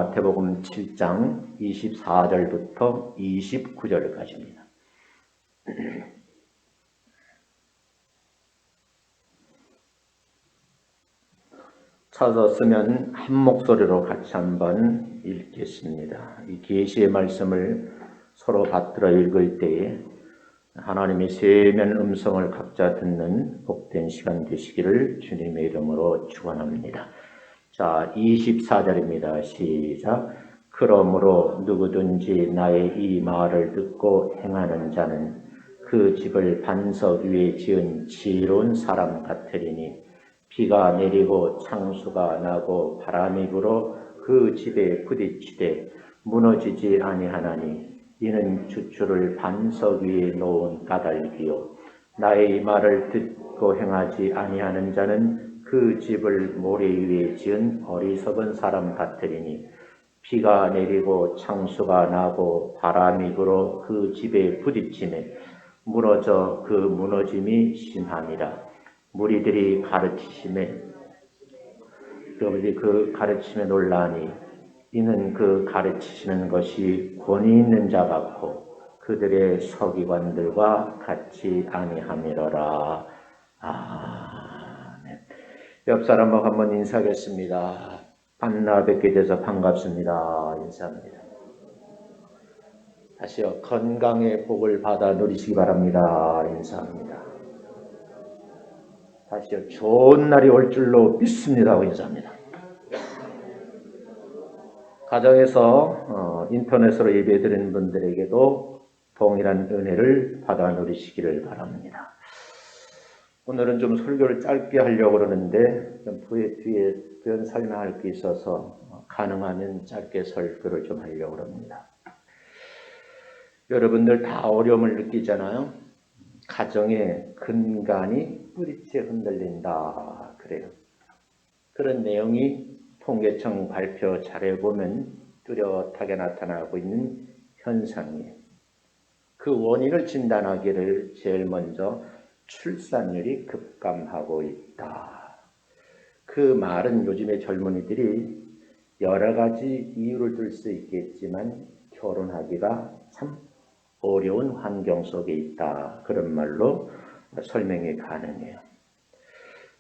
마태복음 7장 24절부터 29절까지입니다. 찾았으면 한 목소리로 같이 한번 읽겠습니다. 이 계시의 말씀을 서로 받들어 읽을 때에 하나님의 세면 음성을 각자 듣는 복된 시간 되시기를 주님의 이름으로 축원합니다. 자, 24절입니다. 시작. 그러므로 누구든지 나의 이 말을 듣고 행하는 자는 그 집을 반석 위에 지은 지혜로운 사람 같으리니 비가 내리고 창수가 나고 바람이 불어 그 집에 부딪히되 무너지지 아니하나니 이는 주추를 반석 위에 놓은 까닭이요 나의 말을 듣고 행하지 아니하는 자는 그 집을 모래 위에 지은 어리석은 사람 같으리니 비가 내리고 창수가 나고 바람이 불어 그 집에 부딪히매 무너져 그 무너짐이 심함이라. 무리들이 가르치심에 그 가르침에 놀라니 이는 그 가르치시는 것이 권위 있는 자 같고 그들의 서기관들과 같이 아니함이로라. 아멘. 옆 사람하고 한번 인사하겠습니다. 만나 뵙게 돼서 반갑습니다. 인사합니다. 다시요. 건강의 복을 받아 누리시기 바랍니다. 인사합니다. 다시요. 좋은 날이 올 줄로 믿습니다. 인사합니다. 가정에서 인터넷으로 예배드리는 분들에게도 동일한 은혜를 받아 누리시기를 바랍니다. 오늘은 좀 설교를 짧게 하려고 그러는데 뒤에 그런 설명할 게 있어서 가능하면 짧게 설교를 좀 하려고 합니다. 여러분들 다 어려움을 느끼잖아요. 가정의 근간이 뿌리째 흔들린다 그래요. 그런 내용이 통계청 발표 자료에 보면 뚜렷하게 나타나고 있는 현상이에요. 그 원인을 진단하기를 제일 먼저 출산율이 급감하고 있다. 그 말은 요즘의 젊은이들이 여러 가지 이유를 들 수 있겠지만 결혼하기가 참 어려운 환경 속에 있다. 그런 말로 설명이 가능해요.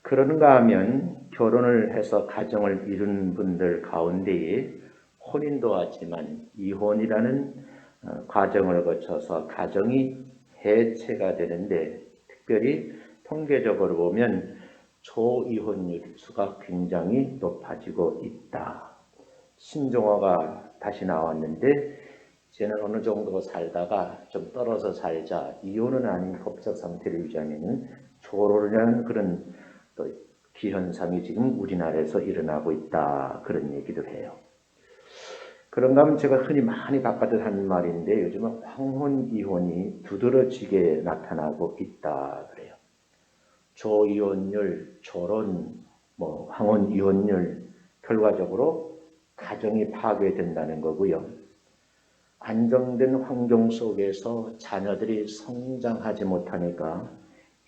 그런가 하면 결혼을 해서 가정을 이룬 분들 가운데에 혼인도 하지만 이혼이라는 과정을 거쳐서 가정이 해체가 되는데 특별히 통계적으로 보면 조이혼율 수가 굉장히 높아지고 있다. 신종어가 다시 나왔는데 쟤는 어느 정도 살다가 좀 떨어져 살자, 이혼은 아닌 법적 상태를 유지하는 조로라는 그런 또 기현상이 지금 우리나라에서 일어나고 있다. 그런 얘기도 해요. 그런가 하면 제가 흔히 많이 바깥에서 하는 말인데 요즘은 황혼 이혼이 두드러지게 나타나고 있다 그래요. 조이혼율, 조론, 황혼 이혼율 결과적으로 가정이 파괴된다는 거고요. 안정된 환경 속에서 자녀들이 성장하지 못하니까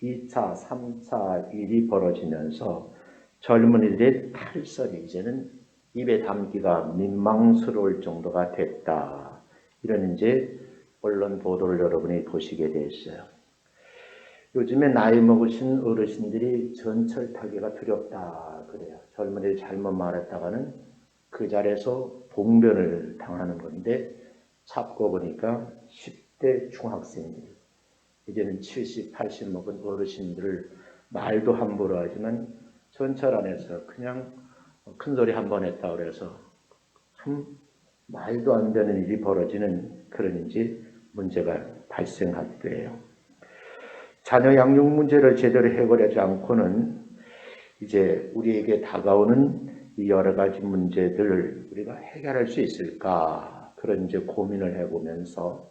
2차, 3차 일이 벌어지면서 젊은이들의 탈설이 이제는 입에 담기가 민망스러울 정도가 됐다. 이런 이제 언론 보도를 여러분이 보시게 됐어요. 요즘에 나이 먹으신 어르신들이 전철 타기가 두렵다 그래요. 젊은이들이 잘못 말했다가는 그 자리에서 봉변을 당하는 건데 찾고 보니까 10대 중학생들, 이제는 70, 80 먹은 어르신들을 말도 함부로 하지만 전철 안에서 그냥 큰 소리 한 번 했다 그래서 참 말도 안 되는 일이 벌어지는 그런 이제 문제가 발생하기도 해요. 자녀 양육 문제를 제대로 해결하지 않고는 이제 우리에게 다가오는 이 여러 가지 문제들을 우리가 해결할 수 있을까? 그런 이제 고민을 해보면서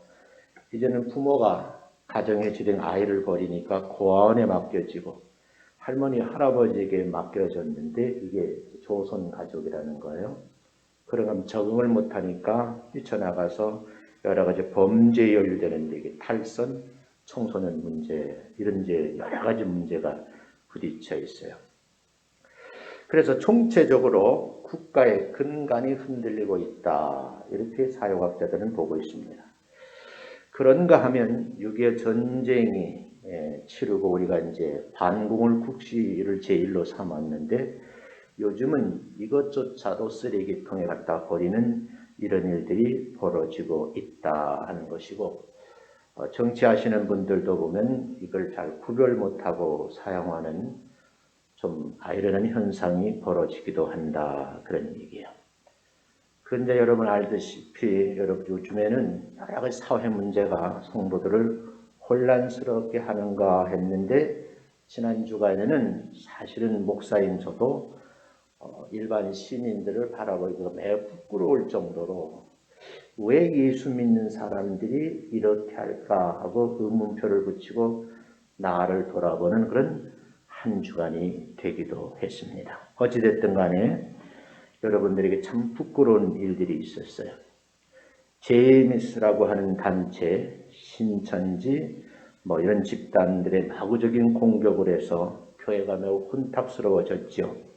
이제는 부모가 가정에 지된 아이를 버리니까 고아원에 맡겨지고 할머니, 할아버지에게 맡겨졌는데 이게 조선 가족이라는 거예요. 그러면 적응을 못하니까 뛰쳐나가서 여러 가지 범죄에 연루되는데 이게 탈선, 청소년 문제, 이런 이제 여러 가지 문제가 부딪혀 있어요. 그래서 총체적으로 국가의 근간이 흔들리고 있다. 이렇게 사회학자들은 보고 있습니다. 그런가 하면 6.25 전쟁이 치르고 우리가 이제 반공을 국시를 제1로 삼았는데 요즘은 이것조차도 쓰레기통에 갖다 버리는 이런 일들이 벌어지고 있다 하는 것이고, 정치하시는 분들도 보면 이걸 잘 구별 못하고 사용하는 좀 아이러니한 현상이 벌어지기도 한다, 그런 얘기예요. 그런데 여러분 알다시피 요즘에는 여러 가지 사회 문제가 성도들을 혼란스럽게 하는가 했는데, 지난 주간에는 사실은 목사인 저도 일반 시민들을 바라보기가 매우 부끄러울 정도로 왜 예수 믿는 사람들이 이렇게 할까 하고 의문표를 붙이고 나를 돌아보는 그런 한 주간이 되기도 했습니다. 어찌됐든 간에 여러분들에게 참 부끄러운 일들이 있었어요. 제이미스라고 하는 단체, 신천지 이런 집단들의 마구적인 공격을 해서 교회가 매우 혼탁스러워졌죠.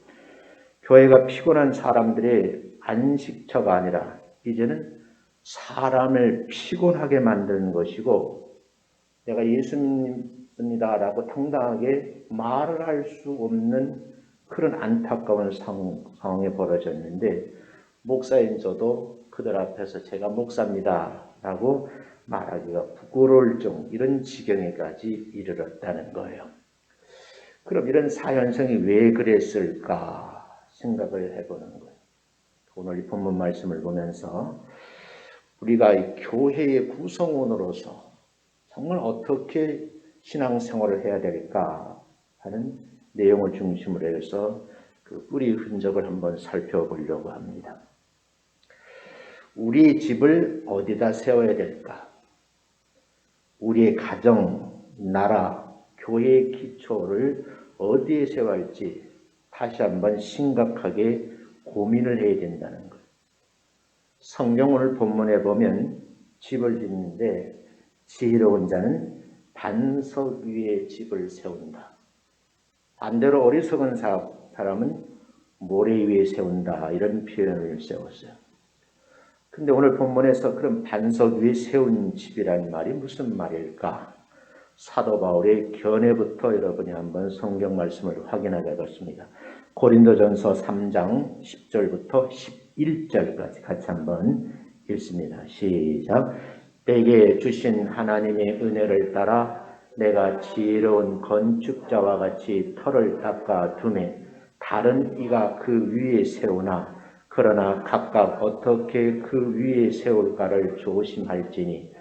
교회가 피곤한 사람들의 안식처가 아니라 이제는 사람을 피곤하게 만드는 것이고, 내가 예수 믿습니다라고 당당하게 말을 할 수 없는 그런 안타까운 상황에 벌어졌는데, 목사인 저도 그들 앞에서 제가 목사입니다라고 말하기가 부끄러울 정도, 이런 지경에까지 이르렀다는 거예요. 그럼 이런 사현성이 왜 그랬을까 생각을 해보는 거예요. 오늘 이 본문 말씀을 보면서 우리가 교회의 구성원으로서 정말 어떻게 신앙생활을 해야 될까 하는 내용을 중심으로 해서 그 뿌리 흔적을 한번 살펴보려고 합니다. 우리 집을 어디다 세워야 될까? 우리의 가정, 나라, 교회의 기초를 어디에 세워야 할지 다시 한번 심각하게 고민을 해야 된다는 것. 성경 오늘 본문에 보면 집을 짓는데 지혜로운 자는 반석 위에 집을 세운다. 반대로 어리석은 사람은 모래 위에 세운다. 이런 표현을 세웠어요. 근데 오늘 본문에서 그럼 반석 위에 세운 집이란 말이 무슨 말일까? 사도 바울의 견해부터 여러분이 한번 성경 말씀을 확인하겠습니다. 고린도전서 3장 10절부터 11절까지 같이 한번 읽습니다. 시작. 내게 주신 하나님의 은혜를 따라 내가 지혜로운 건축자와 같이 터를 닦아 두매 다른 이가 그 위에 세우나 그러나 각각 어떻게 그 위에 세울까를 조심할지니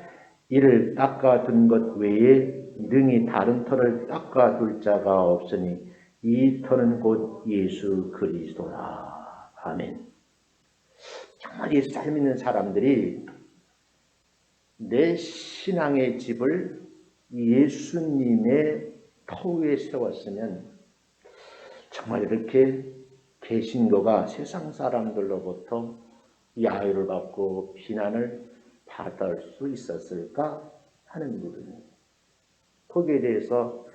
이를 닦아둔 것 외에 능히 다른 터를 닦아둘 자가 없으니 이 터는 곧 예수 그리스도라. 아멘. 정말 예수 잘 믿는 사람들이 내 신앙의 집을 예수님의 터 위에 세웠으면 정말 이렇게 개신교가 세상 사람들로부터 야유를 받고 비난을 받을 수 있었을까 하는 부분입니다. 거기에 대해서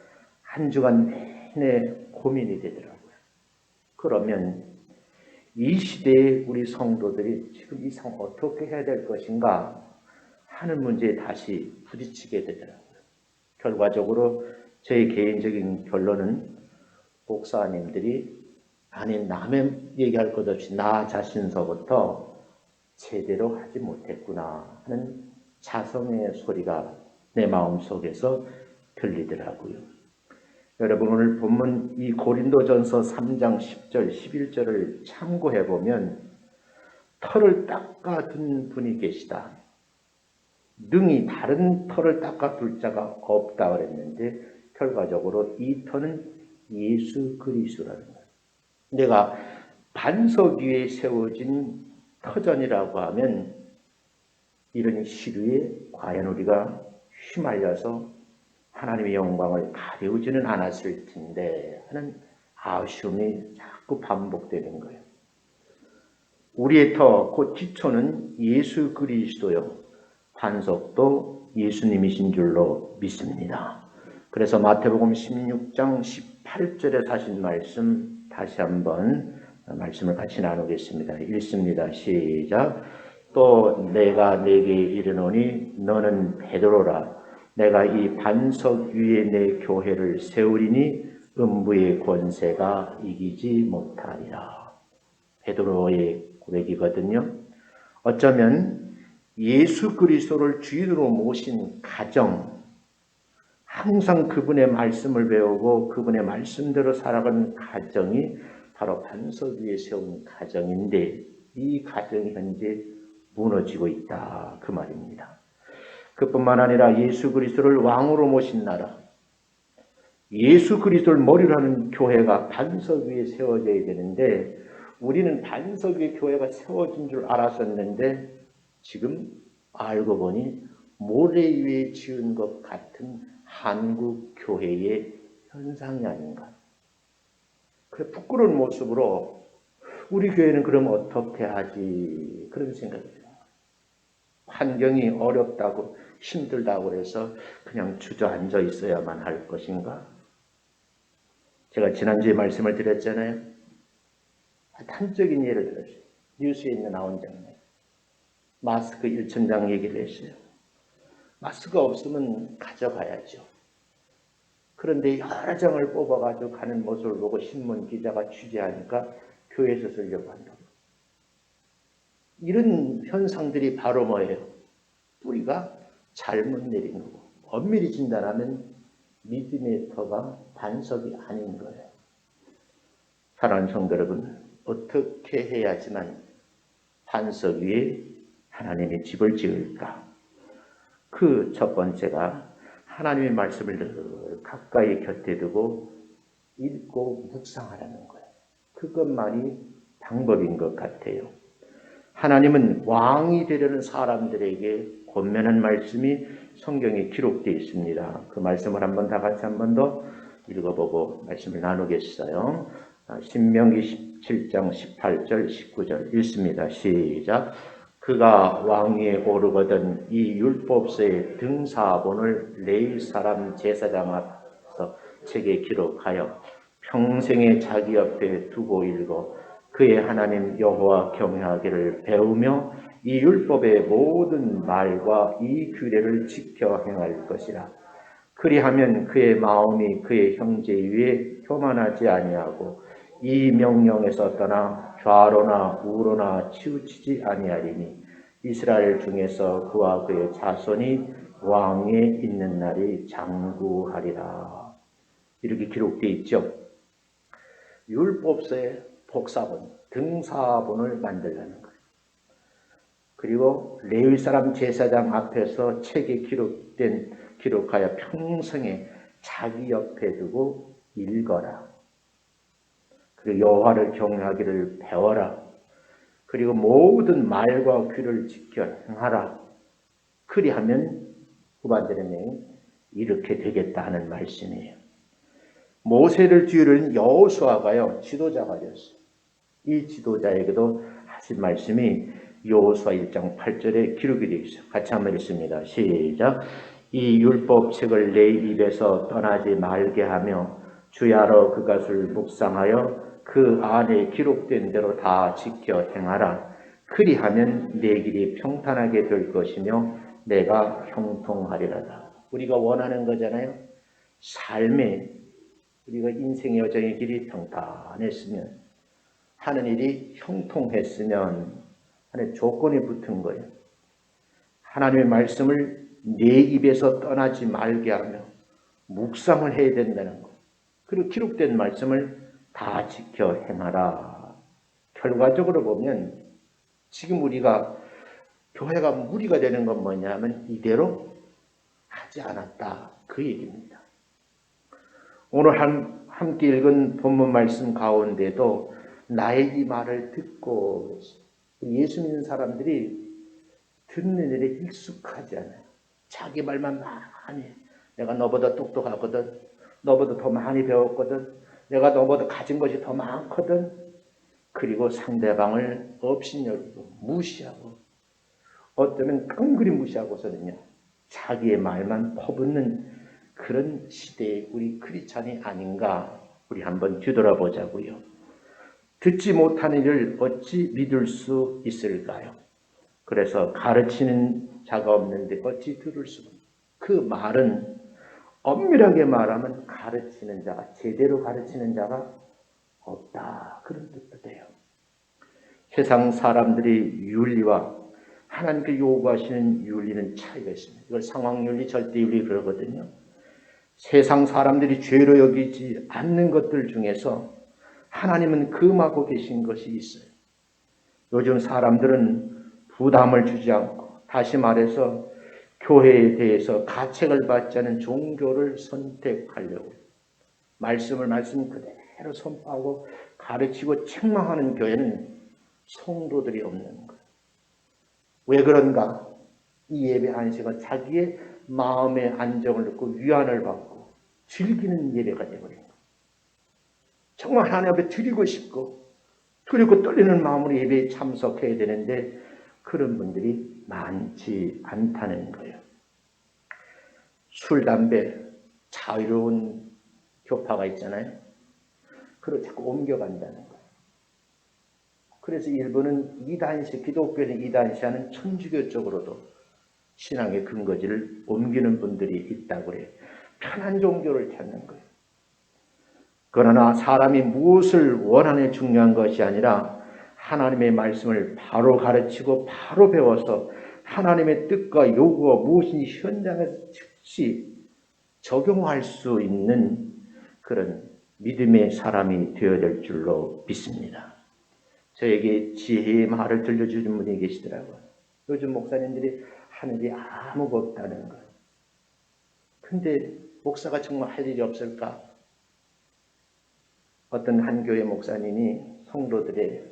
한 주간 내내 고민이 되더라고요. 그러면 이 시대에 우리 성도들이 지금 이 상황 어떻게 해야 될 것인가 하는 문제에 다시 부딪히게 되더라고요. 결과적으로 제 개인적인 결론은 목사님들이 아니 남의 얘기할 것 없이 나 자신서부터 제대로 하지 못했구나 하는 자성의 소리가 내 마음속에서 들리더라고요. 여러분 오늘 본문 이 고린도전서 3장 10절 11절을 참고해보면 터를 닦아둔 분이 계시다. 능히 다른 터를 닦아둘 자가 없다 그랬는데 결과적으로 이 터는 예수 그리스도라는 거예요. 내가 반석 위에 세워진 터전이라고 하면 이런 시류에 과연 우리가 휘말려서 하나님의 영광을 가려우지는 않았을 텐데 하는 아쉬움이 자꾸 반복되는 거예요. 우리의 터, 곧 기초는 예수 그리스도요. 반석도 예수님이신 줄로 믿습니다. 그래서 마태복음 16장 18절에 하신 말씀 다시 한번 말씀을 같이 나누겠습니다. 읽습니다. 시작. 또 내가 네게 이르노니 너는 베드로라. 내가 이 반석 위에 내 교회를 세우리니 음부의 권세가 이기지 못하리라. 베드로의 고백이거든요. 어쩌면 예수 그리스도를 주인으로 모신 가정, 항상 그분의 말씀을 배우고 그분의 말씀대로 살아가는 가정이 바로 반석 위에 세운 가정인데 이 가정이 현재 무너지고 있다 그 말입니다. 그뿐만 아니라 예수 그리스도를 왕으로 모신 나라, 예수 그리스도를 머리로 하는 교회가 반석 위에 세워져야 되는데 우리는 반석 위에 교회가 세워진 줄 알았었는데 지금 알고 보니 모래 위에 지은 것 같은 한국 교회의 현상이 아닌가. 그 부끄러운 모습으로 우리 교회는 그럼 어떻게 하지? 그런 생각이 들어요. 환경이 어렵다고 힘들다고 해서 그냥 주저앉아 있어야만 할 것인가? 제가 지난주에 말씀을 드렸잖아요. 단적인 예를 들었어요. 뉴스에 있는 나온 장면. 마스크 1,000장 얘기를 했어요. 마스크 없으면 가져가야죠. 그런데 여러 장을 뽑아가지고 가는 모습을 보고 신문 기자가 취재하니까 교회에서 쓰려고 한다고. 이런 현상들이 바로 뭐예요? 뿌리가 잘못 내린 거고 엄밀히 진단하면 믿음의 터가 반석이 아닌 거예요. 사랑하는 성도 여러분, 어떻게 해야지만 반석 위에 하나님의 집을 지을까? 그 첫 번째가 하나님의 말씀을 늘 가까이 곁에 두고 읽고 묵상하라는 거예요. 그것만이 방법인 것 같아요. 하나님은 왕이 되려는 사람들에게 권면한 말씀이 성경에 기록되어 있습니다. 그 말씀을 한번 다 같이 한 번 더 읽어보고 말씀을 나누겠어요. 신명기 17장 18절 19절 읽습니다. 시작. 그가 왕위에 오르거든 이 율법서의 등사본을 레위 사람 제사장 앞에서 책에 기록하여 평생에 자기 옆에 두고 읽어 그의 하나님 여호와 경외하기를 배우며 이 율법의 모든 말과 이 규례를 지켜 행할 것이라. 그리하면 그의 마음이 그의 형제 위에 교만하지 아니하고 이 명령에서 떠나 좌로나 우로나 치우치지 아니하리니 이스라엘 중에서 그와 그의 자손이 왕에 있는 날이 장구하리라. 이렇게 기록되어 있죠. 율법서의 복사본, 등사본을 만들라는 거예요. 그리고 레위 사람 제사장 앞에서 책에 기록하여 평생에 자기 옆에 두고 읽어라. 그리고 여호와를 경외하기를 배워라. 그리고 모든 말과 규를 지켜 행하라. 그리하면 후반절에는 이렇게 되겠다 하는 말씀이에요. 모세를 뒤이는 여호수아가요 지도자가 되었어요. 이 지도자에게도 하신 말씀이 여호수아 1장 8절에 기록이 되어 있어요. 같이 한번 읽습니다. 시작. 이 율법책을 내 입에서 떠나지 말게 하며 주야로 그것을 묵상하여 그 안에 기록된 대로 다 지켜 행하라. 그리하면 내 길이 평탄하게 될 것이며 내가 형통하리라. 우리가 원하는 거잖아요. 삶에 우리가 인생의 여정의 길이 평탄했으면 하는 일이 형통했으면 하는 조건이 붙은 거예요. 하나님의 말씀을 내 입에서 떠나지 말게 하며 묵상을 해야 된다는 것. 그리고 기록된 말씀을 다 지켜 행하라. 결과적으로 보면 지금 우리가 교회가 무리가 되는 건 뭐냐면 이대로 하지 않았다. 그 얘기입니다. 오늘 함께 읽은 본문 말씀 가운데도 나의 이 말을 듣고 예수 믿는 사람들이 듣는 일에 익숙하지 않아요. 자기 말만 많이 내가 너보다 똑똑하거든. 너보다 더 많이 배웠거든. 내가 너보다 가진 것이 더 많거든. 그리고 상대방을 업신여기고 무시하고 어쩌면 깡그리 무시하고서는요. 자기의 말만 퍼붓는 그런 시대에 우리 크리스찬이 아닌가 우리 한번 뒤돌아보자고요. 듣지 못하는 이를 어찌 믿을 수 있을까요? 그래서 가르치는 자가 없는데 어찌 들을 수가 없어요. 그 말은 엄밀하게 말하면 가르치는 자가, 제대로 가르치는 자가 없다, 그런 뜻도 돼요. 세상 사람들이 윤리와 하나님께 요구하시는 윤리는 차이가 있습니다. 이걸 상황윤리, 절대윤리 그러거든요. 세상 사람들이 죄로 여기지 않는 것들 중에서 하나님은 금하고 계신 것이 있어요. 요즘 사람들은 부담을 주지 않고, 다시 말해서 교회에 대해서 가책을 받지 않은 종교를 선택하려고 말씀을 말씀 그대로 선포하고 가르치고 책망하는 교회는 성도들이 없는 거예요. 왜 그런가? 이 예배 안식은 자기의 마음의 안정을 얻고 위안을 받고 즐기는 예배가 되어버린 거예요. 정말 하나님 앞에 드리고 싶고 두렵고 떨리는 마음으로 예배에 참석해야 되는데 그런 분들이 많지 않다는 거예요. 술, 담배, 자유로운 교파가 있잖아요. 그걸 자꾸 옮겨간다는 거예요. 그래서 일부는 이단시, 기독교는 이단시하는 천주교 쪽으로도 신앙의 근거지를 옮기는 분들이 있다고 그래요. 편한 종교를 찾는 거예요. 그러나 사람이 무엇을 원하는 중요한 것이 아니라 하나님의 말씀을 바로 가르치고 바로 배워서 하나님의 뜻과 요구가 무엇인지 현장에서 즉시 적용할 수 있는 그런 믿음의 사람이 되어야 될 줄로 믿습니다. 저에게 지혜의 말을 들려주는 분이 계시더라고요. 요즘 목사님들이 하는 일이 아무것도 없다는 거예요. 근데 목사가 정말 할 일이 없을까? 어떤 한 교회 목사님이 성도들의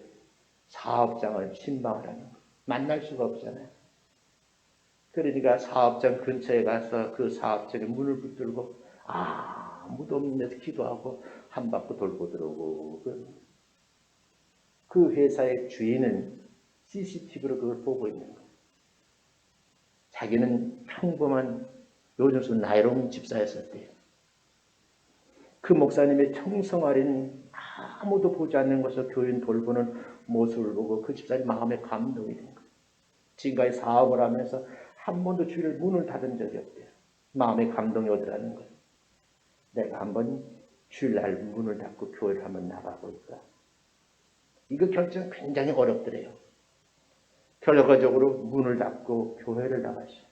사업장을 신방하라는 거예요. 만날 수가 없잖아요. 그러니까 사업장 근처에 가서 그 사업장에 문을 붙들고 아무도 없는 데서 기도하고 한 바퀴 돌고 들어오고, 그 회사의 주인은 CCTV로 그걸 보고 있는 거예요. 자기는 평범한 요즘 나이로운 집사였었대요. 그 목사님의 청성어린 아무도 보지 않는 곳에서 교인 돌보는 모습을 보고 그 집사님 마음에 감동이 된 거예요. 지금까지 사업을 하면서 한 번도 주일 문을 닫은 적이 없대요. 마음에 감동이 오더라는 거예요. 내가 한번 주일날 문을 닫고 교회를 한번 나가볼까? 이거 결정 굉장히 어렵더래요. 결과적으로 문을 닫고 교회를 나가시오.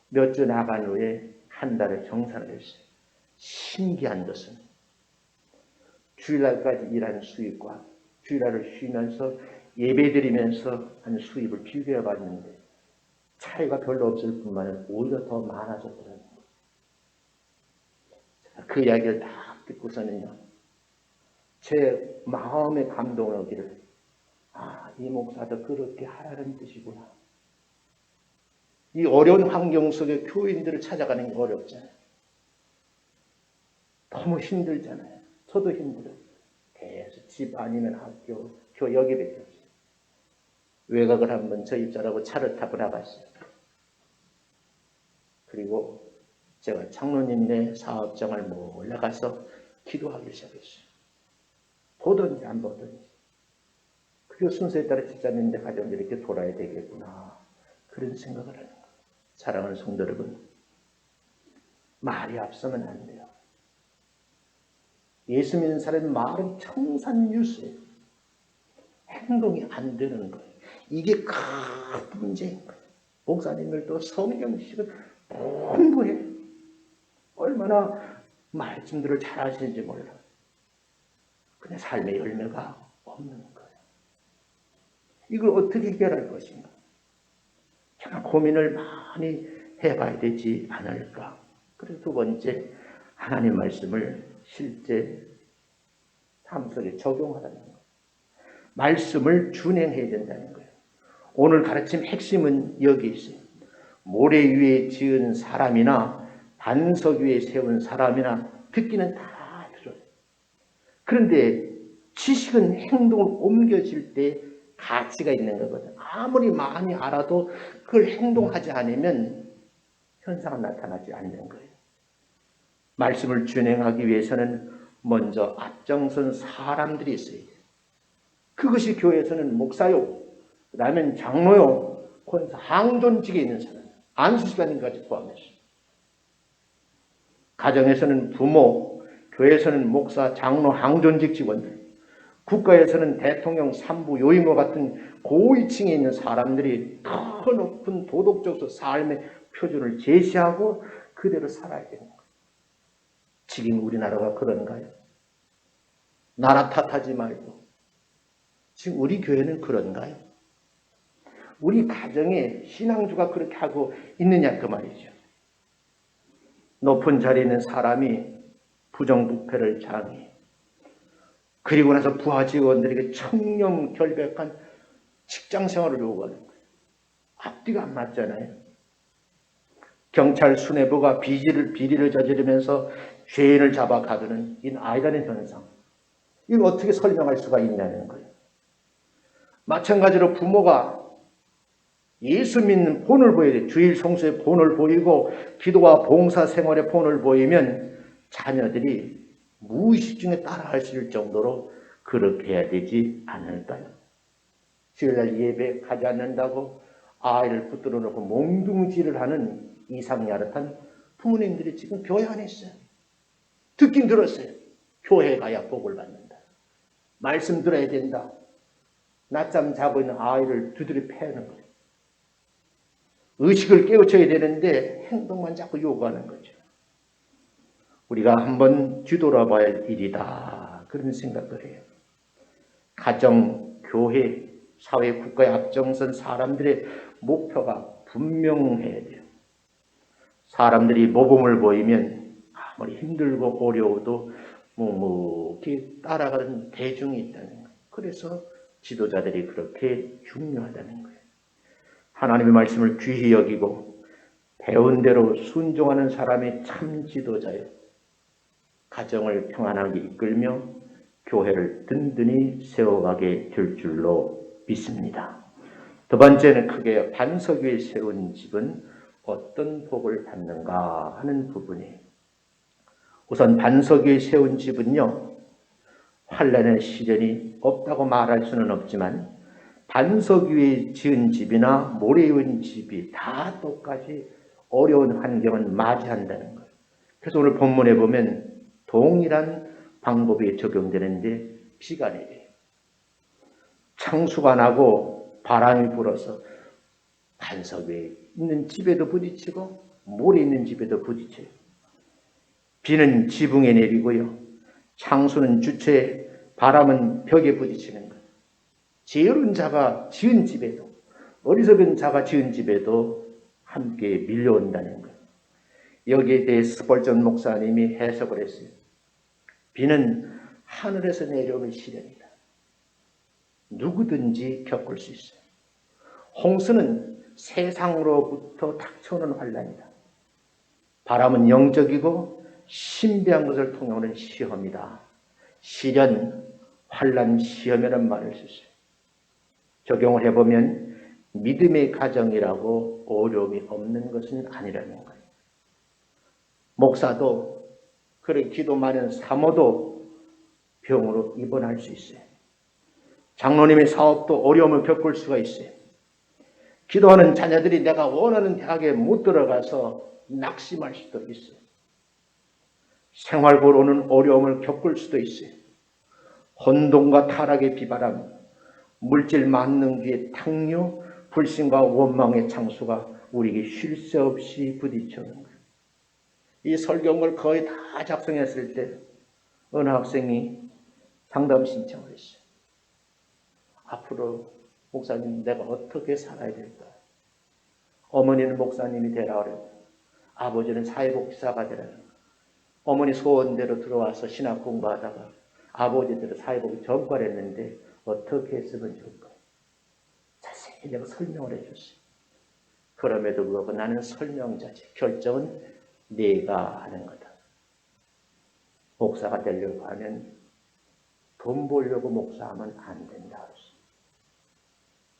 몇 주 나간 후에 한 달을 정산을 했어요. 신기한 것은 주일날까지 일한 수입과 주일날을 쉬면서 예배드리면서 한 수입을 비교해 봤는데 차이가 별로 없을 뿐만 아니라 오히려 더 많아졌더라고요. 그 이야기를 다 듣고서는요, 제 마음의 감동을 얻기를, 이 목사도 그렇게 하라는 뜻이구나. 이 어려운 환경 속에 교인들을 찾아가는 게 어렵잖아요. 너무 힘들잖아요. 저도 힘들어요. 계속 집 아니면 학교, 여기밖에 없어요. 외곽을 한번 저 입자라고 차를 타고 나갔어요. 그리고 제가 장로님네 사업장을 몰래 가서 기도하기 시작했어요. 보든지 안 보든지. 그리고 순서에 따라 집사님인데 가정 이렇게 돌아야 되겠구나, 그런 생각을 하는 거예요. 사랑하는 성도 여러분, 말이 앞서면 안 돼요. 예수 믿는 사람의 말은 청산유수예요. 행동이 안 되는 거예요. 이게 큰 문제인 거예요. 목사님들도 성경식을 공부해. 얼마나 말씀들을 잘 하시는지 몰라요. 근데 삶의 열매가 없는 거예요. 이걸 어떻게 해결할 것인가? 정말 고민을 많이 해봐야 되지 않을까? 그리고 두 번째, 하나님 말씀을 실제 삶 속에 적용하라는 거예요. 말씀을 준행해야 된다는 거예요. 오늘 가르침 핵심은 여기 있어요. 모래 위에 지은 사람이나 반석 위에 세운 사람이나 듣기는 다 들어요. 그런데 지식은 행동을 옮겨질 때 가치가 있는 거거든요. 아무리 많이 알아도 그걸 행동하지 않으면 현상은 나타나지 않는 거예요. 말씀을 준행하기 위해서는 먼저 앞장선 사람들이 있어야 돼요. 그것이 교회에서는 목사요, 그 다음엔 장로요, 권사, 항존직에 있는 사람, 안수시간인까지 포함해서. 가정에서는 부모, 교회에서는 목사, 장로, 항존직 직원들, 국가에서는 대통령, 산부, 요임과 같은 고위층에 있는 사람들이 더 높은 도덕적 삶의 표준을 제시하고 그대로 살아야 되는 거예요. 지금 우리나라가 그런가요? 나라 탓하지 말고. 지금 우리 교회는 그런가요? 우리 가정에 신앙주가 그렇게 하고 있느냐 그 말이죠. 높은 자리에 있는 사람이 부정부패를 장해, 그리고 나서 부하 직원들에게 청렴결백한 직장생활을 요구하는 거예요. 앞뒤가 안 맞잖아요. 경찰 수뇌부가 비리를 저지르면서 죄인을 잡아 가두는 이 아이러니한 현상. 이걸 어떻게 설명할 수가 있냐는 거예요. 마찬가지로 부모가 예수 믿는 본을 보여야 돼요. 주일 성수의 본을 보이고 기도와 봉사 생활의 본을 보이면 자녀들이 무의식 중에 따라할 수 있을 정도로 그렇게 해야 되지 않을까요? 주일날 예배 가지 않는다고 아이를 붙들어 놓고 몽둥지를 하는 이상야릇한 부모님들이 지금 교회 안에 있어요. 듣긴 들었어요. 교회 가야 복을 받는다. 말씀 들어야 된다. 낮잠 자고 있는 아이를 두드려 패는 거예요. 의식을 깨우쳐야 되는데 행동만 자꾸 요구하는 거죠. 우리가 한번 뒤돌아봐야 할 일이다. 그런 생각을 해요. 가정, 교회, 사회, 국가의 앞장선 사람들의 목표가 분명해야 돼요. 사람들이 모범을 보이면 아무리 힘들고 어려워도 이렇게 따라가는 대중이 있다는 거예요. 그래서 지도자들이 그렇게 중요하다는 거예요. 하나님의 말씀을 귀히 여기고 배운 대로 순종하는 사람이 참 지도자요. 가정을 평안하게 이끌며 교회를 든든히 세워가게 될 줄로 믿습니다. 두 번째는 크게 반석 위에 세운 집은 어떤 복을 받는가 하는 부분이에요. 우선 반석 위에 세운 집은요, 환난의 시련이 없다고 말할 수는 없지만 반석 위에 지은 집이나 모래 위에 집이 다 똑같이 어려운 환경은 맞이한다는 거예요. 그래서 오늘 본문에 보면 동일한 방법이 적용되는데 비가 내려요. 창수가 나고 바람이 불어서 반석 위에 있는 집에도 부딪히고 모래 있는 집에도 부딪혀요. 비는 지붕에 내리고요. 창수는 주체에, 바람은 벽에 부딪히는 거예요. 게으른 자가 지은 집에도, 어리석은 자가 지은 집에도 함께 밀려온다는 거예요. 여기에 대해 스펄전 목사님이 해석을 했어요. 비는 하늘에서 내려오는 시련이다. 누구든지 겪을 수 있어요. 홍수는 세상으로부터 닥쳐오는 환난이다. 바람은 영적이고 신비한 것을 통해 오는 시험이다. 시련, 환난, 시험이라는 말을 썼어요. 적용을 해보면 믿음의 가정이라고 어려움이 없는 것은 아니라는 거예요. 목사도 그래 기도 많은 사모도 병으로 입원할 수 있어요. 장로님의 사업도 어려움을 겪을 수가 있어요. 기도하는 자녀들이 내가 원하는 대학에 못 들어가서 낙심할 수도 있어요. 생활고로 오는 어려움을 겪을 수도 있어요. 혼돈과 타락의 비바람, 물질 만능주의 탕류, 불신과 원망의 창수가 우리에게 쉴 새 없이 부딪혀오는 거예요. 이 설교를 거의 다 작성했을 때 어느 학생이 상담 신청을 했어요. 앞으로 목사님 내가 어떻게 살아야 될까? 어머니는 목사님이 되라 그러고 아버지는 사회복지사가 되라는 거예요. 어머니 소원대로 들어와서 신학 공부하다가 아버지대로 사회복지 전과를 했는데 어떻게 했으면 좋을까? 자세히 내가 설명을 해줬어요. 그럼에도 불구하고 나는 설명자지. 결정은 네가 하는 거다. 목사가 되려고 하면 돈 벌려고 목사하면 안 된다.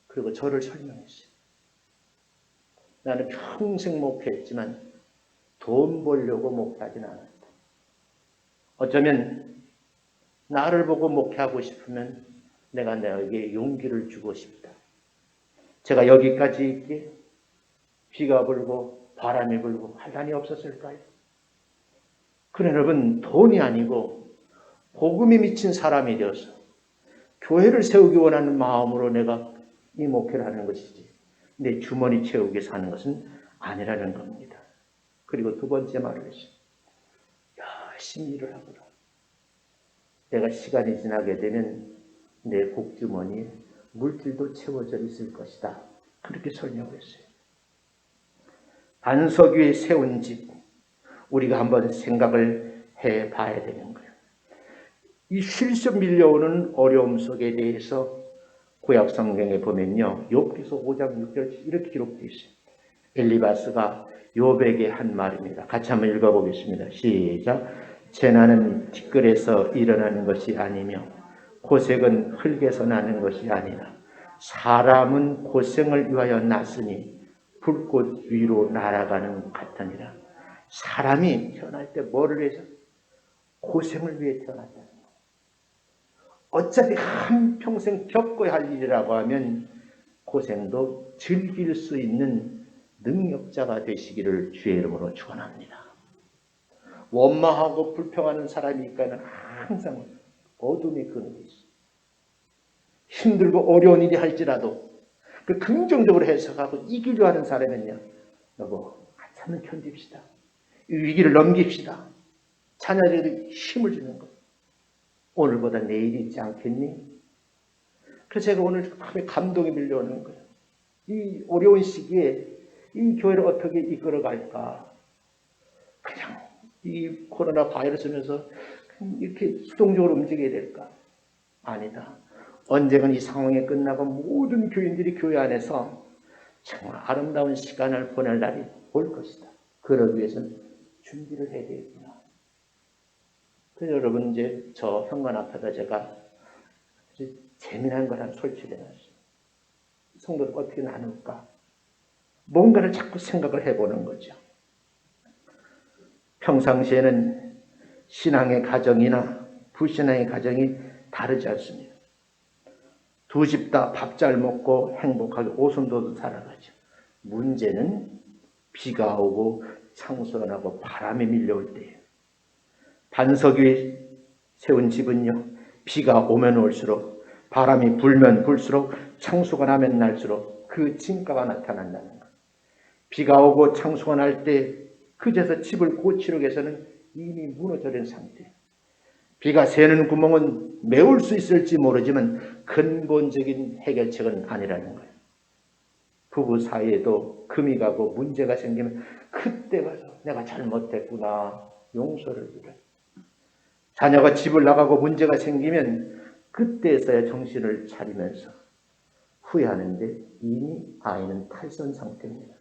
그리고 저를 설명했어요. 나는 평생 목회했지만 돈 벌려고 목회하진 않았다. 어쩌면 나를 보고 목회하고 싶으면 내가 너에게 용기를 주고 싶다. 제가 여기까지 있기에 비가 불고 바람이 불고 환란이 없었을까요? 그래 여러분, 돈이 아니고 복음이 미친 사람이 되어서 교회를 세우기 원하는 마음으로 내가 이 목회를 하는 것이지 내 주머니 채우게 사는 것은 아니라는 겁니다. 그리고 두 번째 말을 했어요. 열심히 일을 하거라. 내가 시간이 지나게 되면 내 복주머니에 물질도 채워져 있을 것이다. 그렇게 설명을 했어요. 반석 위에 세운 집, 우리가 한번 생각을 해봐야 되는 거예요. 이 실수 밀려오는 어려움 속에 대해서 구약 성경에 보면요, 욥기서 5장 6절 이렇게 기록되어 있어요. 엘리바스가 욥에게 한 말입니다. 같이 한번 읽어보겠습니다. 시작. 재난은 티끌에서 일어나는 것이 아니며 고색은 흙에서 나는 것이 아니라 사람은 고생을 위하여 났으니 불꽃 위로 날아가는 것 같으니라. 사람이 태어날 때 뭐를 위해서? 고생을 위해 태어났다는 거예요. 어차피 한평생 겪어야 할 일이라고 하면 고생도 즐길 수 있는 능력자가 되시기를 주의 이름으로 축원합니다. 원망하고 불평하는 사람이니까는 항상 어둠이 그늘이 있어요. 힘들고 어려운 일이 할지라도 그 긍정적으로 해석하고 이기려 하는 사람은요, 여보 한참은 견딥시다. 이 위기를 넘깁시다. 자녀들에게 힘을 주는 것. 오늘보다 내일이 있지 않겠니? 그래서 제가 오늘 감동이 밀려오는 거예요. 이 어려운 시기에 이 교회를 어떻게 이끌어갈까? 그냥 이 코로나 바이러스면서 이렇게 수동적으로 움직여야 될까? 아니다. 언젠가 이 상황이 끝나고 모든 교인들이 교회 안에서 정말 아름다운 시간을 보낼 날이 올 것이다. 그러기 위해서는 준비를 해야 되겠구나. 그래서 여러분, 이제 저 현관 앞에다 제가 재미난 걸 한 설치해 놨어요. 성도를 어떻게 나눌까? 뭔가를 자꾸 생각을 해보는 거죠. 평상시에는 신앙의 가정이나 불신앙의 가정이 다르지 않습니다. 두 집 다 밥 잘 먹고 행복하게 오손도손 살아가죠. 문제는 비가 오고 창수가 바람이 밀려올 때예요. 반석 위에 세운 집은요, 비가 오면 올수록 바람이 불면 불수록 창수가 나면 날수록 그 진가가 나타난다는 거예요. 비가 오고 창수가 날 때 그제서 집을 고치려고 해서는 이미 무너져버린 상태예요. 비가 새는 구멍은 메울 수 있을지 모르지만 근본적인 해결책은 아니라는 거예요. 부부 사이에도 금이 가고 문제가 생기면 그때 가서 내가 잘못했구나 용서를 빌어요. 자녀가 집을 나가고 문제가 생기면 그때서야 정신을 차리면서 후회하는데 이미 아이는 탈선 상태입니다.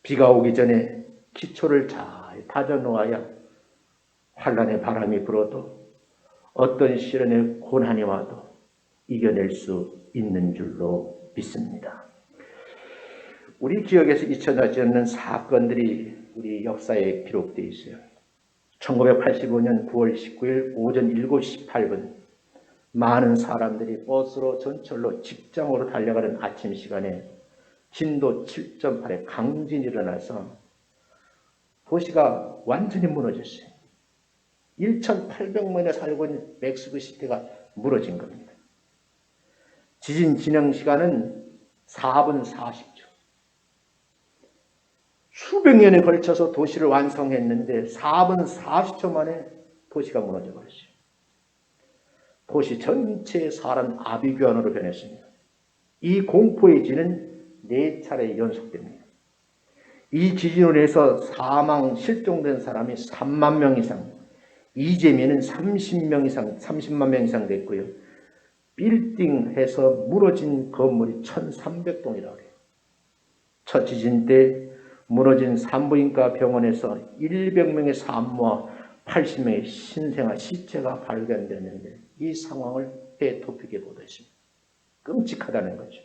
비가 오기 전에 기초를 잘 다져놓아야 환란의 바람이 불어도 어떤 시련의 고난이 와도 이겨낼 수 있는 줄로 믿습니다. 우리 기억에서 잊혀지지 않는 사건들이 우리 역사에 기록되어 있어요. 1985년 9월 19일 오전 7시 18분 많은 사람들이 버스로 전철로 직장으로 달려가는 아침 시간에 진도 7.8의 강진이 일어나서 도시가 완전히 무너졌어요. 1,800만에 살고 있는 멕시코시티가 무너진 겁니다. 지진 진영 시간은 4분 40초. 수백 년에 걸쳐서 도시를 완성했는데 4분 40초 만에 도시가 무너져 버렸어요. 도시 전체의 사람 아비규환으로 변했습니다. 이 공포의 지는 4차례 연속됩니다. 이 지진으로 인해서 사망, 실종된 사람이 3만 명 이상, 이재민은 30만 명 이상 됐고요. 빌딩해서 무너진 건물이 1,300동이라고 해요. 첫 지진 때 무너진 산부인과 병원에서 100명의 산모와 80명의 신생아 시체가 발견됐는데 이 상황을 해토픽에 보도했습니다. 끔찍하다는 거죠.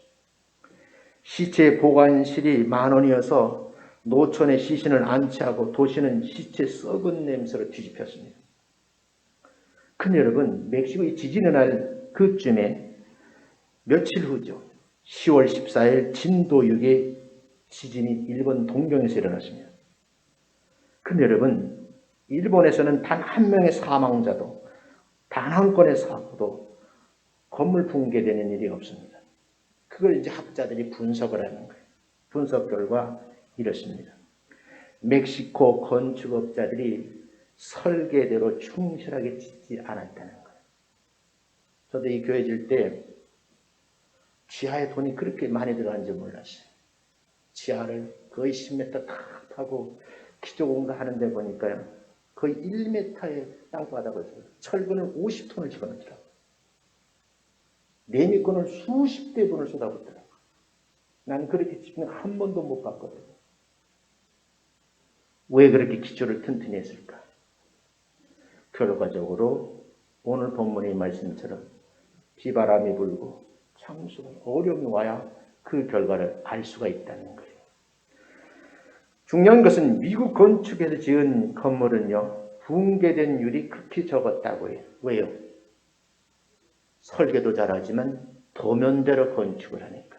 시체 보관실이 만원이어서 노천의 시신을 안치하고 도시는 시체 썩은 냄새로 뒤집혔습니다. 근데 여러분, 멕시코 이 지진의 날 그쯤에 며칠 후죠. 10월 14일 진도 6의 지진이 일본 동경에서 일어났습니다. 근데 여러분, 일본에서는 단 한 명의 사망자도, 단 한 건의 사고도 건물 붕괴되는 일이 없습니다. 그걸 이제 학자들이 분석을 하는 거예요. 분석 결과 이렇습니다. 멕시코 건축업자들이 설계대로 충실하게 짓지 않았다는 거예요. 저도 이 교회 질 때 지하에 돈이 그렇게 많이 들어간지 몰랐어요. 지하를 거의 10m 탁 타고 기초공사 하는데 보니까요, 거의 1m의 땅바닥을 철근을 50톤을 집어넣더라고요. 레미건을 수십 대분을 쏟아붓더라고요. 나는 그렇게 집는 한 번도 못 봤거든요. 왜 그렇게 기초를 튼튼히 했을까? 결과적으로 오늘 본문의 말씀처럼 비바람이 불고 창수가 어려움이 와야 그 결과를 알 수가 있다는 거예요. 중요한 것은 미국 건축에서 지은 건물은요, 붕괴된 율이 극히 적었다고 해요. 왜요? 설계도 잘하지만 도면대로 건축을 하니까.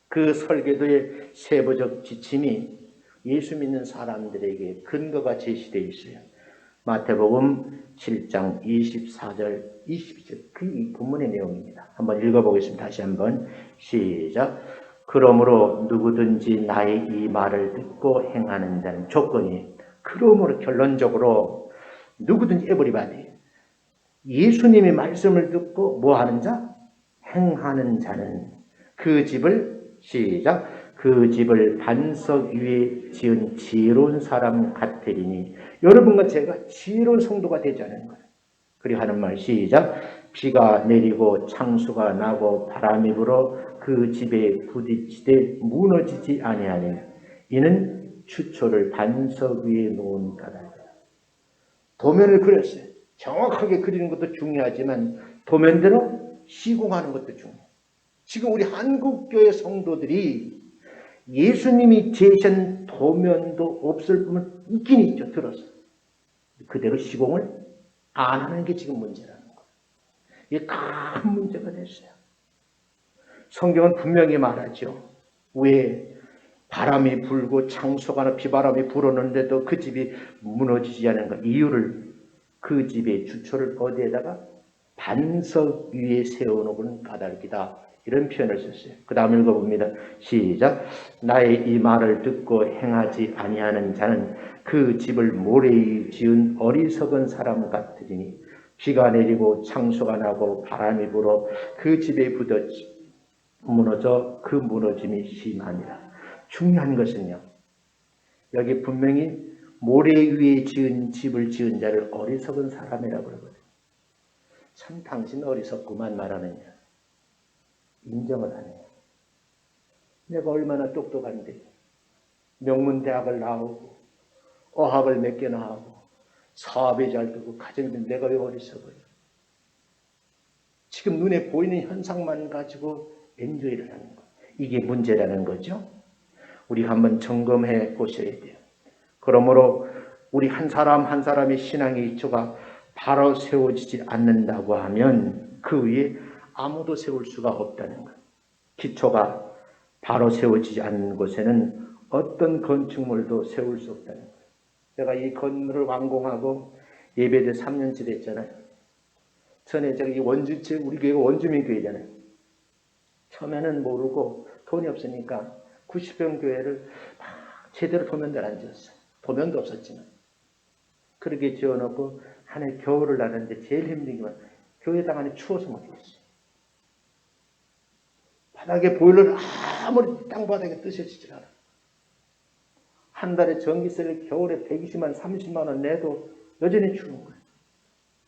그 설계도의 세부적 지침이 예수 믿는 사람들에게 근거가 제시되어 있어요. 마태복음 7장 24절, 22절, 그 본문의 내용입니다. 한번 읽어보겠습니다. 다시 한번 시작. 그러므로 누구든지 나의 이 말을 듣고 행하는 자는, 조건이, 그러므로 결론적으로 누구든지 에브리바디, 예수님의 말씀을 듣고 뭐 하는 자? 행하는 자는 그 집을, 시작, 그 집을 반석 위에 지은 지혜로운 사람 같으리니, 여러분과 제가 지혜로운 성도가 되자는 거예요. 그리고 하는 말, 시작, 비가 내리고 창수가 나고 바람이 불어 그 집에 부딪히되 무너지지 아니하니 이는 추초를 반석 위에 놓은 까닭이다. 도면을 그렸어요. 정확하게 그리는 것도 중요하지만 도면대로 시공하는 것도 중요해요. 지금 우리 한국교회 성도들이 예수님이 제시한 도면도 없을 뿐만 있긴 있죠. 들어서 그대로 시공을 안 하는 게 지금 문제라는 거예요. 이게 큰 문제가 됐어요. 성경은 분명히 말하죠. 왜 바람이 불고 창수가 나 비바람이 불었는데도 그 집이 무너지지 않은 것, 이유를, 그 집의 주초를 어디에다가 반석 위에 세워놓은 까닭이다, 이런 표현을 썼어요. 그 다음 읽어봅니다. 시작. 나의 이 말을 듣고 행하지 아니하는 자는 그 집을 모래에 지은 어리석은 사람 같으리니 비가 내리고 창수가 나고 바람이 불어 그 집에 부딪히 무너져 그 무너짐이 심하니라. 중요한 것은요, 여기 분명히 모래 위에 지은 집을 지은 자를 어리석은 사람이라고 그러거든요. 참 당신 어리석구만 말하느냐, 인정을 하네요. 내가 얼마나 똑똑한데 명문대학을 나오고 어학을 몇 개나 하고 사업에 잘 되고 가정도, 내가 왜 어리석어요? 지금 눈에 보이는 현상만 가지고 엔조이를 하는 거, 이게 문제라는 거죠. 우리가 한번 점검해 보셔야 돼요. 그러므로 우리 한 사람 한 사람의 신앙의 기초가 바로 세워지지 않는다고 하면 그 위에 아무도 세울 수가 없다는 거예요. 기초가 바로 세워지지 않는 곳에는 어떤 건축물도 세울 수 없다는 거예요. 제가 이 건물을 완공하고 예배대 3년째 됐잖아요. 전에 제가 이 원주체, 우리 교회가 원주민 교회잖아요. 처음에는 모르고 돈이 없으니까 90평 교회를 막 제대로 도면대로 안 지었어요. 도면도 없었지만. 그렇게 지어놓고 한 해 겨울을 나는데 제일 힘든 게 교회당 안에 추워서 못했어요. 바닥에 보일러를 아무리 땅바닥에 뜨셔지질 않아. 한 달에 전기세를 겨울에 120만 30만 원 내도 여전히 추운 거예요.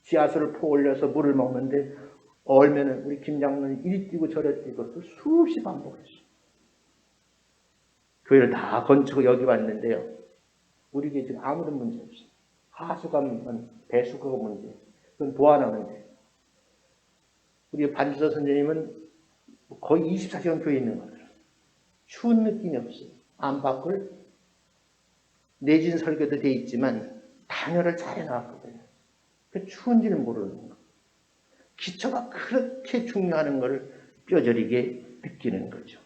지하수를 퍼 올려서 물을 먹는데 얼면은 우리 김 장로는 이리 뛰고 저리 뛰고 또 수없이 반복했어요. 교회를 다 건축을 여기 왔는데요, 우리 교회 지금 아무런 문제 없어요. 하수관만 배수가 문제, 그건 보완하는데, 우리 반주서 선생님은 거의 24시간 교회에 있는 거예요. 추운 느낌이 없어요. 안팎을 내진 설계도 돼 있지만 단열을 잘 해놨거든요. 추운지는 모르는 거예요. 기초가 그렇게 중요한 것을 뼈저리게 느끼는 거죠.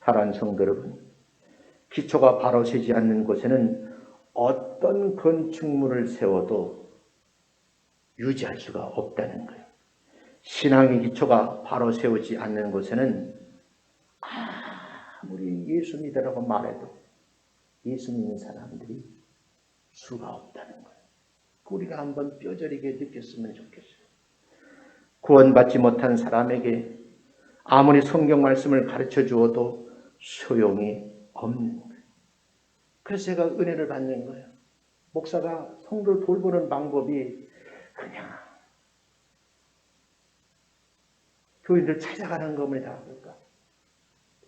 사랑하는 성도 여러분, 기초가 바로 서지 않는 곳에는 어떤 건축물을 세워도 유지할 수가 없다는 거예요. 신앙의 기초가 바로 세우지 않는 곳에는 아무리 예수 믿으라고 말해도 예수 믿는 사람들이 수가 없다는 거예요. 우리가 한번 뼈저리게 느꼈으면 좋겠어요. 구원받지 못한 사람에게 아무리 성경 말씀을 가르쳐 주어도 소용이 없는 거예요. 그래서 제가 은혜를 받는 거예요. 목사가 성도를 돌보는 방법이 그냥 교인들 찾아가는 겁니다. 그러니까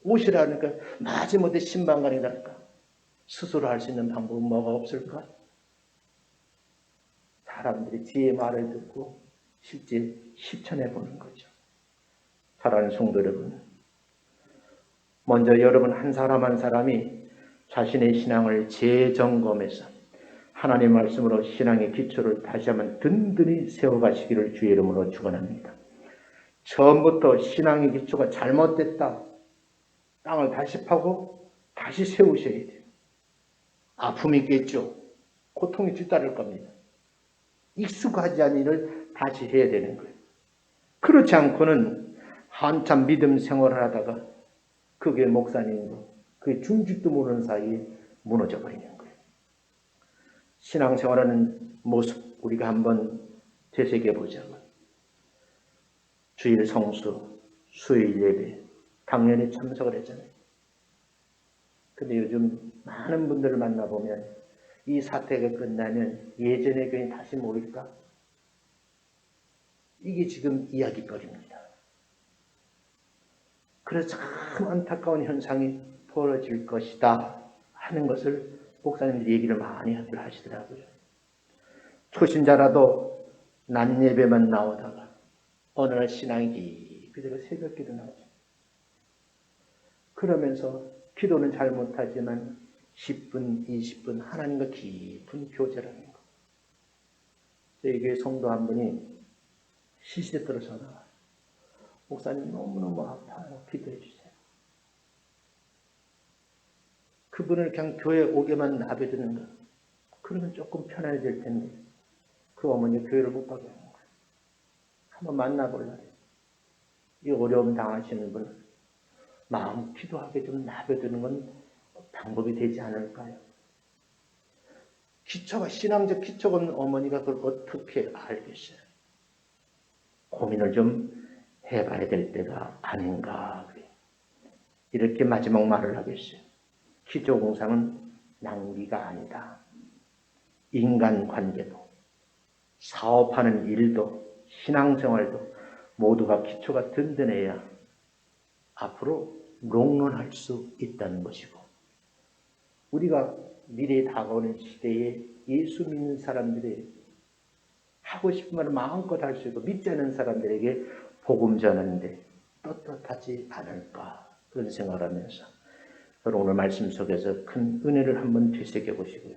오시라니까 마지못해 신방관이랄까 스스로 할 수 있는 방법은 뭐가 없을까? 사람들이 지혜의 말을 듣고 실제 실천해 보는 거죠. 사랑하는 성도 여러분, 먼저 여러분 한 사람 한 사람이 자신의 신앙을 재점검해서 하나님 말씀으로 신앙의 기초를 다시 한번 든든히 세워가시기를 주의 이름으로 축원합니다. 처음부터 신앙의 기초가 잘못됐다. 땅을 다시 파고 다시 세우셔야 돼요. 아픔이 있겠죠. 고통이 뒤따를 겁니다. 익숙하지 않은 일을 다시 해야 되는 거예요. 그렇지 않고는 한참 믿음 생활을 하다가 그게 목사님도 그게 중직도 모르는 사이에 무너져 버리는 거예요. 신앙생활하는 모습 우리가 한번 되새겨 보자고요. 주일 성수, 수요일 예배 당연히 참석을 했잖아요. 근데 요즘 많은 분들을 만나보면 이 사태가 끝나면 예전의 교인 다시 모일까? 이게 지금 이야기거리입니다. 그래서 참 안타까운 현상이 벌어질 것이다 하는 것을 목사님들이 얘기를 많이 하시더라고요. 초신자라도 낮 예배만 나오다가 어느 날 신앙이 깊이 들어 새벽기도 나오죠. 그러면서 기도는 잘 못하지만 10분, 20분 하나님과 깊은 교제를 하는 거. 저희 교회 성도 한 분이 시시때때로 전화와요. 목사님 너무너무 아파요. 기도해 주세요. 그분을 그냥 교회에 오게만 놔두는 거. 그러면 조금 편해질 텐데 그 어머니 교회를 못 가게 하는 거예요. 한번 만나볼래요. 이 어려움 당하시는 분 마음 기도하게 좀 놔두는 건 방법이 되지 않을까요? 기초가 신앙적 기초가 없는 어머니가 그걸 어떻게 알겠어요? 고민을 좀 해봐야 될 때가 아닌가. 이렇게 마지막 말을 하겠어요. 기초공상은 낭비가 아니다. 인간관계도 사업하는 일도 신앙생활도 모두가 기초가 든든해야 앞으로 롱런할 수 있다는 것이고, 우리가 미래에 다가오는 시대에 예수 믿는 사람들이 하고 싶은 말을 마음껏 할 수 있고 믿지 않는 사람들에게 복음 전하는데 떳떳하지 않을까, 그런 생각을 하면서 여러분 오늘 말씀 속에서 큰 은혜를 한번 되새겨 보시고요.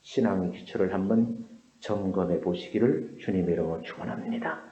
신앙의 기초를 한번 점검해 보시기를 주님의 이름으로 축원합니다.